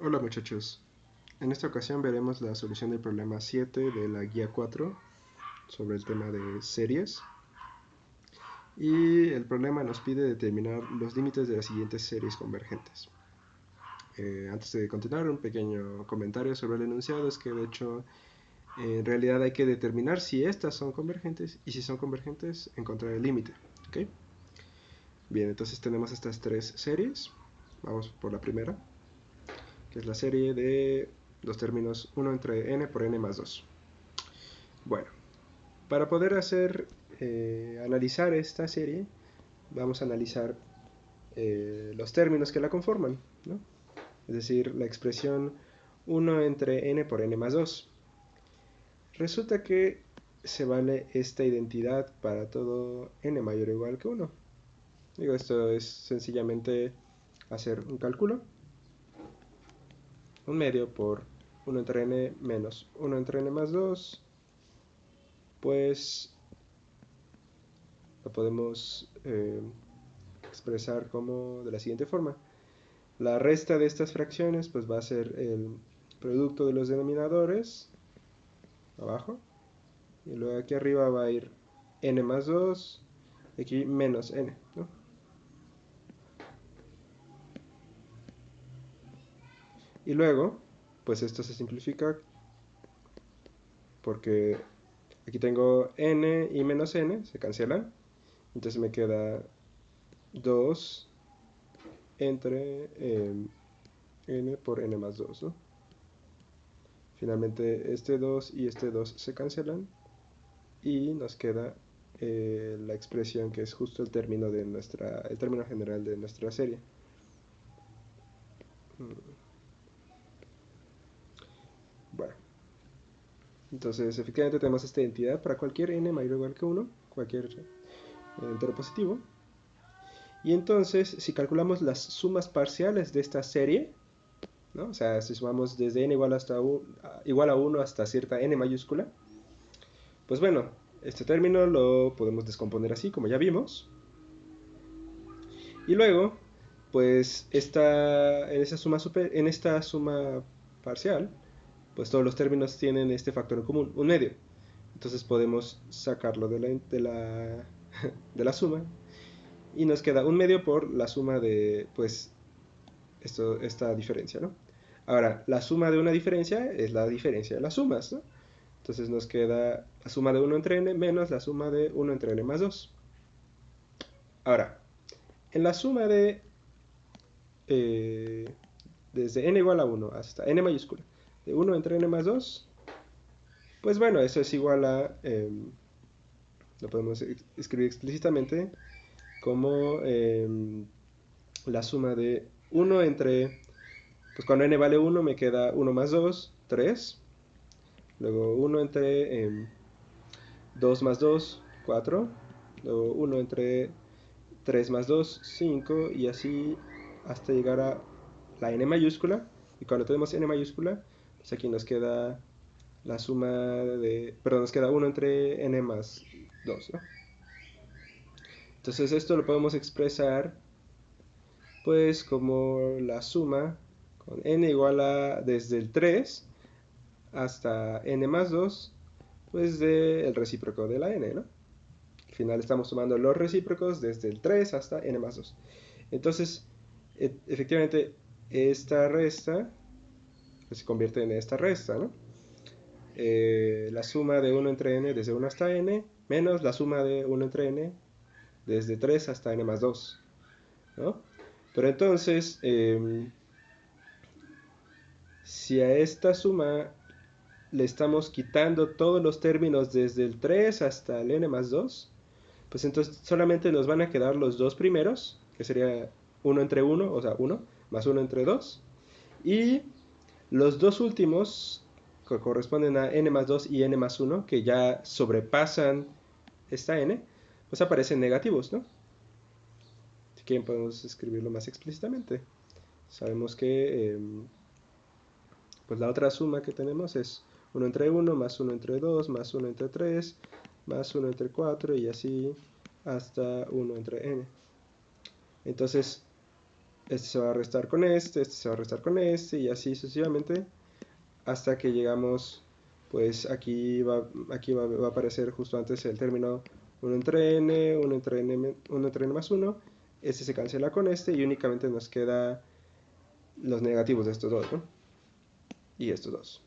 Hola muchachos, en esta ocasión veremos la solución del problema 7 de la guía 4 sobre el tema de series, y el problema nos pide determinar los límites de las siguientes series convergentes. Antes de continuar, un pequeño comentario sobre el enunciado es que de hecho en realidad hay que determinar si estas son convergentes, y si son convergentes encontrar el límite. ¿Okay? Bien, entonces tenemos estas tres series. Vamos por la primera, que es la serie de los términos 1 entre n por n más 2. Bueno, para poder analizar esta serie, vamos a analizar los términos que la conforman, ¿no? Es decir, la expresión 1 entre n por n más 2. Resulta que se vale esta identidad para todo n mayor o igual que 1. Digo, esto es sencillamente hacer un cálculo, un medio por 1 entre n menos 1 entre n más 2, pues lo podemos expresar como de la siguiente forma. La resta de estas fracciones pues va a ser el producto de los denominadores abajo, y luego aquí arriba va a ir n más 2, aquí menos n, ¿no? Y luego pues esto se simplifica porque aquí tengo n y menos n, se cancelan, entonces me queda 2 entre n por n más 2, ¿no? Finalmente este 2 y este 2 se cancelan y nos queda la expresión que es justo el término general de nuestra serie. Bueno, entonces efectivamente tenemos esta identidad para cualquier n mayor o igual que 1, cualquier entero positivo. Y entonces, si calculamos las sumas parciales de esta serie, ¿no? O sea, si sumamos desde n igual a 1 hasta cierta n mayúscula, pues bueno, este término lo podemos descomponer así, como ya vimos. Y luego, pues en esta suma parcial, pues todos los términos tienen este factor en común, un medio. Entonces podemos sacarlo de la suma, y nos queda un medio por la suma de, pues, esta diferencia, ¿no? Ahora, la suma de una diferencia es la diferencia de las sumas, ¿no? Entonces nos queda la suma de 1 entre n menos la suma de 1 entre n más 2. Ahora, en la suma desde n igual a 1 hasta n mayúscula, de 1 entre n más 2, pues bueno, eso es igual a, lo podemos escribir explícitamente como la suma de 1 entre, pues cuando n vale 1 me queda 1 más 2, 3. Luego 1 entre 2 más 2, 4. Luego 1 entre 3 más 2, 5. Y así hasta llegar a la n mayúscula. Y cuando tenemos n mayúscula, pues aquí nos queda la suma nos queda 1 entre n más 2, ¿no? Entonces esto lo podemos expresar pues como la suma con n igual a desde el 3 hasta n más 2, pues del recíproco de la n, ¿no? Al final estamos sumando los recíprocos desde el 3 hasta n más 2. Entonces, efectivamente, esta resta pues, se convierte en esta resta, ¿no? La suma de 1 entre n desde 1 hasta n, menos la suma de 1 entre n desde 3 hasta n más 2, ¿no? Pero entonces, si a esta suma le estamos quitando todos los términos desde el 3 hasta el n más 2, pues entonces solamente nos van a quedar los dos primeros, que sería 1 entre 1, o sea, 1, más 1 entre 2. Y los dos últimos, que corresponden a n más 2 y n más 1, que ya sobrepasan esta n, pues aparecen negativos, ¿no? Si quieren podemos escribirlo más explícitamente. Sabemos que pues la otra suma que tenemos es 1 entre 1, más 1 entre 2, más 1 entre 3, más 1 entre 4, y así hasta 1 entre n. Entonces, este se va a restar con este se va a restar con este, y así sucesivamente, hasta que llegamos, pues aquí va a aparecer justo antes el término 1 entre n, 1 entre n, 1 entre n más 1, este se cancela con este y únicamente nos queda los negativos de estos dos, ¿no? Y estos dos.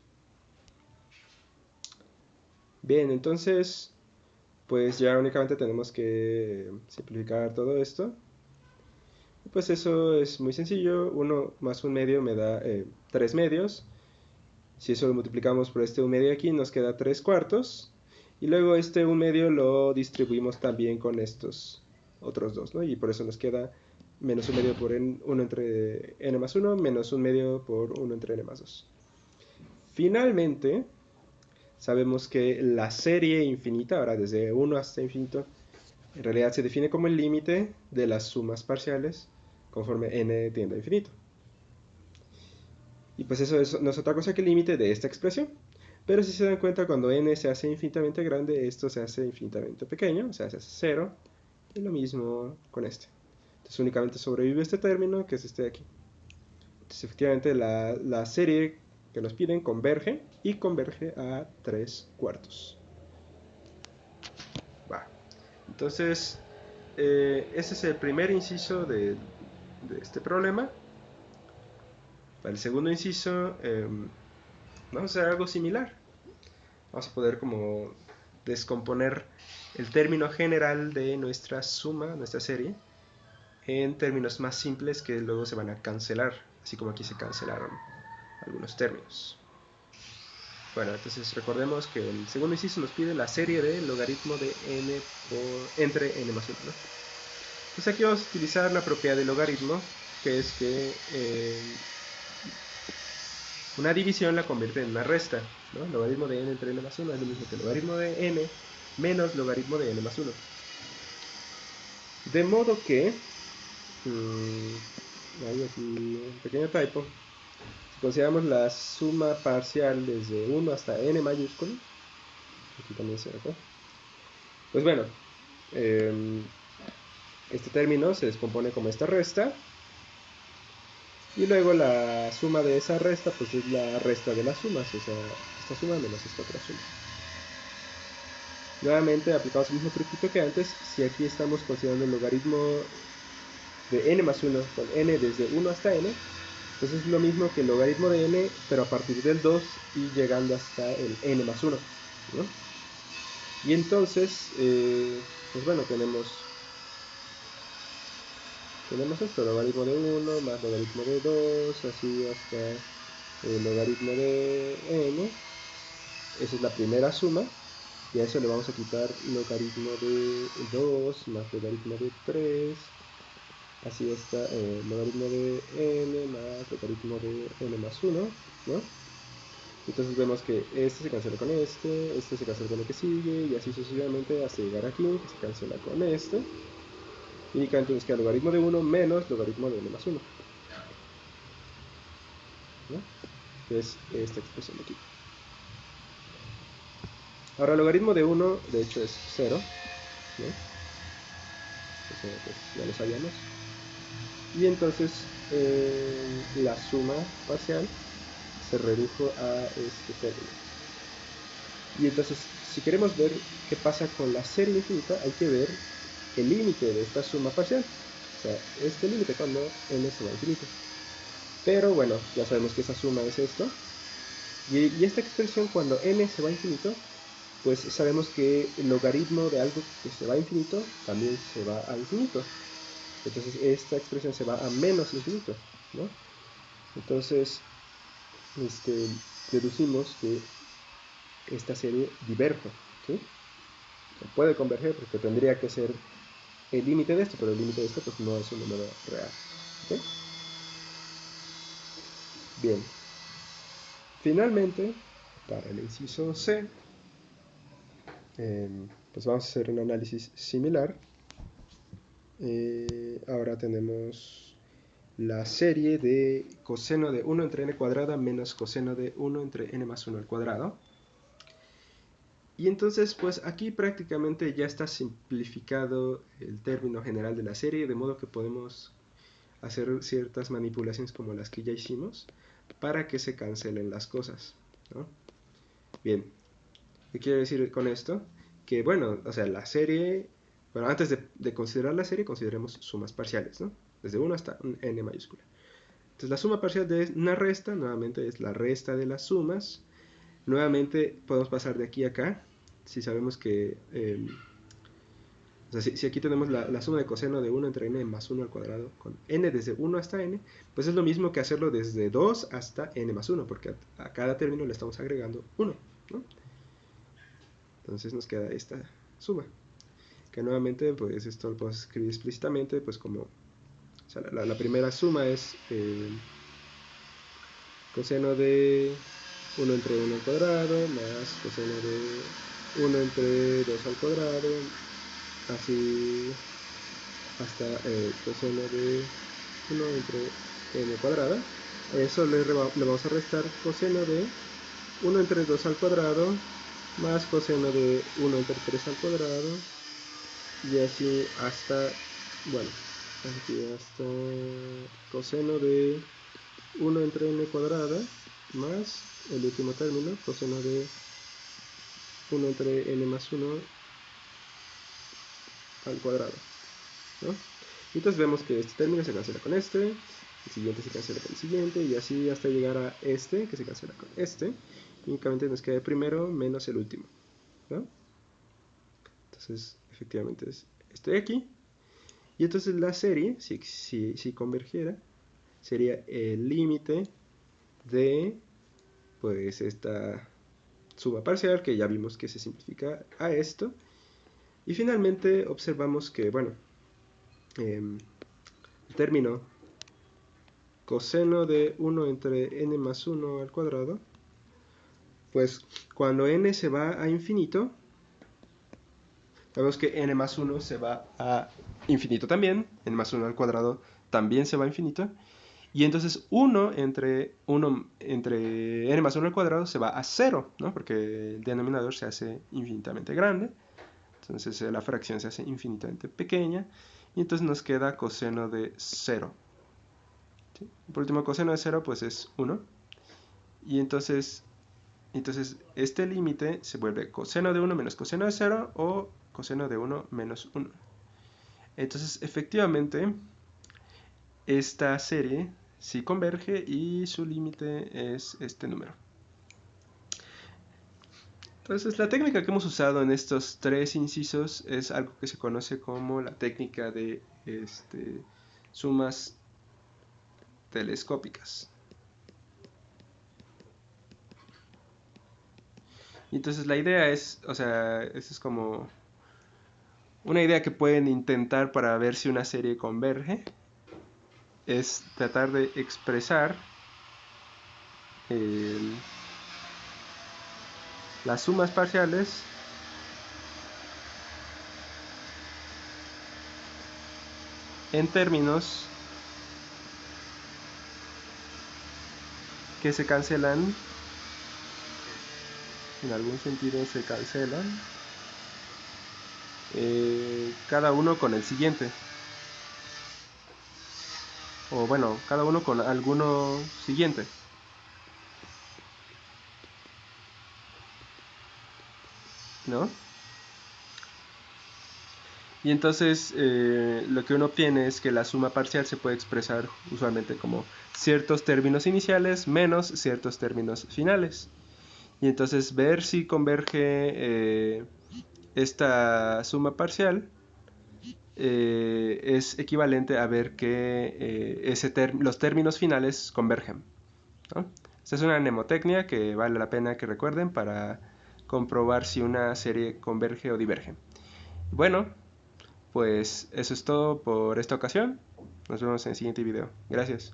Bien, entonces, pues ya únicamente tenemos que simplificar todo esto. Pues eso es muy sencillo. 1 más 1 medio me da 3 medios. Si eso lo multiplicamos por este 1 medio aquí, nos queda 3 cuartos. Y luego este 1 medio lo distribuimos también con estos otros dos, ¿no? Y por eso nos queda menos 1 medio por 1 entre n más 1, menos 1 medio por 1 entre n más 2. Finalmente, sabemos que la serie infinita, ahora desde 1 hasta infinito, en realidad se define como el límite de las sumas parciales conforme n tiende a infinito. Y pues eso no es otra cosa que el límite de esta expresión. Pero si se dan cuenta, cuando n se hace infinitamente grande, esto se hace infinitamente pequeño, o sea, se hace 0. Y lo mismo con este. Entonces únicamente sobrevive este término, que es este de aquí. Entonces efectivamente la serie que nos piden converge, y converge a 3 cuartos. Va. Entonces, ese es el primer inciso de este problema. Para el segundo inciso, vamos a hacer algo similar. Vamos a poder como descomponer el término general de nuestra suma, nuestra serie, en términos más simples que luego se van a cancelar, así como aquí se cancelaron algunos términos. Bueno, entonces recordemos que el segundo inciso nos pide la serie de logaritmo de n entre n más 1, ¿no? Entonces aquí vamos a utilizar la propiedad del logaritmo, que es que una división la convierte en una resta, ¿no? Logaritmo de n entre n más 1 es lo mismo que logaritmo de n menos logaritmo de n más 1. De modo que, hay aquí un pequeño typo. Si consideramos la suma parcial desde 1 hasta n mayúsculo, aquí también se ve, pues bueno, este término se descompone como esta resta, y luego la suma de esa resta pues es la resta de las sumas, o sea, esta suma menos esta otra suma. Nuevamente aplicamos el mismo truquito que antes. Si aquí estamos considerando el logaritmo de n más 1 con n desde 1 hasta n, pues es lo mismo que el logaritmo de n, pero a partir del 2 y llegando hasta el n más 1, ¿no? Y entonces, pues bueno, tenemos esto, logaritmo de 1 más logaritmo de 2, así hasta el logaritmo de n. Esa es la primera suma. Y a eso le vamos a quitar logaritmo de 2 más logaritmo de 3. Así está logaritmo de n más logaritmo de n más 1, ¿no? Entonces vemos que este se cancela con este se cancela con el que sigue, y así sucesivamente hasta llegar aquí, que se cancela con este. Y únicamente nos queda logaritmo de 1 menos logaritmo de n más 1, ¿no? Que es esta expresión de aquí. Ahora, logaritmo de 1, de hecho, es 0, ¿no? Eso pues, ya lo sabíamos. Y entonces la suma parcial se redujo a este término. Y entonces, si queremos ver qué pasa con la serie infinita, hay que ver el límite de esta suma parcial. O sea, este límite cuando n se va a infinito. Pero bueno, ya sabemos que esa suma es esto. Y esta expresión cuando n se va a infinito, pues sabemos que el logaritmo de algo que se va a infinito también se va a infinito. Entonces esta expresión se va a menos infinito, ¿no? Entonces, deducimos que esta serie diverge, ¿sí? No puede converger porque tendría que ser el límite de esto, pero el límite de esto pues no es un número real, ¿ok? Bien, finalmente, para el inciso C, pues vamos a hacer un análisis similar. Ahora tenemos la serie de coseno de 1 entre n cuadrada menos coseno de 1 entre n más 1 al cuadrado. Y entonces, pues aquí prácticamente ya está simplificado el término general de la serie, de modo que podemos hacer ciertas manipulaciones como las que ya hicimos para que se cancelen las cosas, ¿no? Bien, ¿qué quiero decir con esto? Que bueno, o sea, la serie, bueno, antes de considerar la serie, consideremos sumas parciales, ¿no? Desde 1 hasta un n mayúscula. Entonces la suma parcial de una resta, nuevamente es la resta de las sumas. Nuevamente podemos pasar de aquí a acá, si sabemos que... o sea, si aquí tenemos la suma de coseno de 1 entre n más 1 al cuadrado con n desde 1 hasta n, pues es lo mismo que hacerlo desde 2 hasta n más 1, porque a cada término le estamos agregando 1, ¿no? Entonces nos queda esta suma, que nuevamente pues esto lo podemos escribir explícitamente pues como, o sea, la primera suma es coseno de 1 entre 1 al cuadrado más coseno de 1 entre 2 al cuadrado, así hasta coseno de 1 entre n cuadrada. Eso le vamos a restar coseno de 1 entre 2 al cuadrado más coseno de 1 entre 3 al cuadrado, y así hasta, bueno, aquí hasta coseno de 1 entre n cuadrada más el último término, coseno de 1 entre n más 1 al cuadrado, ¿no? Entonces vemos que este término se cancela con este, el siguiente se cancela con el siguiente, y así hasta llegar a este, que se cancela con este. Únicamente nos queda el primero menos el último, ¿no? Entonces, efectivamente es este de aquí. Y entonces la serie, si convergiera, sería el límite de pues esta suma parcial, que ya vimos que se simplifica a esto. Y finalmente observamos que, bueno, el término coseno de 1 entre n más 1 al cuadrado, pues cuando n se va a infinito, sabemos que n más 1 se va a infinito también, n más 1 al cuadrado también se va a infinito, y entonces 1 entre n más 1 al cuadrado se va a 0, ¿no? Porque el denominador se hace infinitamente grande, entonces la fracción se hace infinitamente pequeña, y entonces nos queda coseno de 0. ¿Sí? Por último, coseno de 0 pues es 1, y entonces este límite se vuelve coseno de 1 menos coseno de 0 o coseno de 1 menos 1. Entonces, efectivamente, esta serie sí converge y su límite es este número. Entonces, la técnica que hemos usado en estos tres incisos es algo que se conoce como la técnica de sumas telescópicas. Y entonces la idea es, o sea, eso es como una idea que pueden intentar para ver si una serie converge, es tratar de expresar las sumas parciales en términos que se cancelan, en algún sentido se cancelan, cada uno con el siguiente, o bueno, cada uno con alguno siguiente, ¿no? Y entonces lo que uno obtiene es que la suma parcial se puede expresar usualmente como ciertos términos iniciales menos ciertos términos finales. Y entonces ver si converge esta suma parcial es equivalente a ver que los términos finales convergen, ¿no? Esta es una mnemotecnia que vale la pena que recuerden para comprobar si una serie converge o diverge. Bueno, pues eso es todo por esta ocasión. Nos vemos en el siguiente video. Gracias.